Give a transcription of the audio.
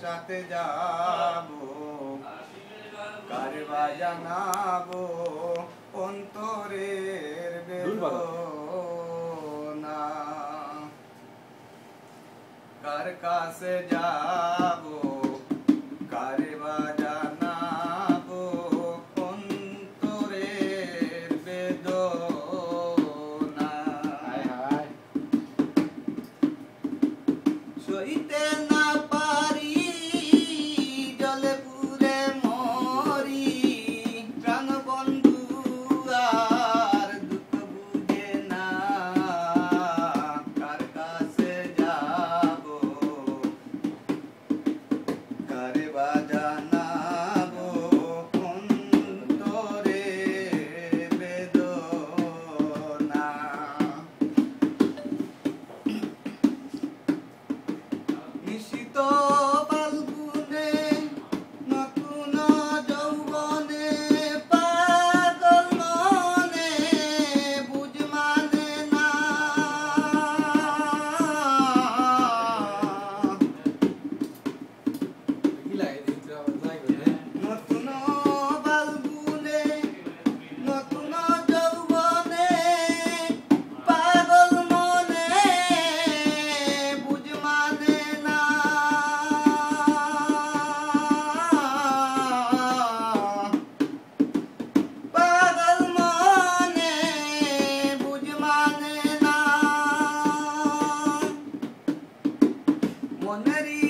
সাথে যাবো, কারে বা জানাবো অন্তরের বেদনা, কার কাছে যাবো, কারে বা জানাবো অন্তরের বেদনা। সইতে না পারি জলে পুরে মরি, প্রাণ বন্ধু আর দুঃখ বুঝে না, কার কাছে যাবো, কারে বা জানাবো অন্তরের বেদনা। নিশিত ফাল্গুনে নতুন যৌবনে, পাগল মনে বুঝ মানে না, নতুন ফাল্গুনে নতুন যৌবনে, পাগল মনে বুঝ মানে না, পাগল মনে বুঝ মানে না। মনেরই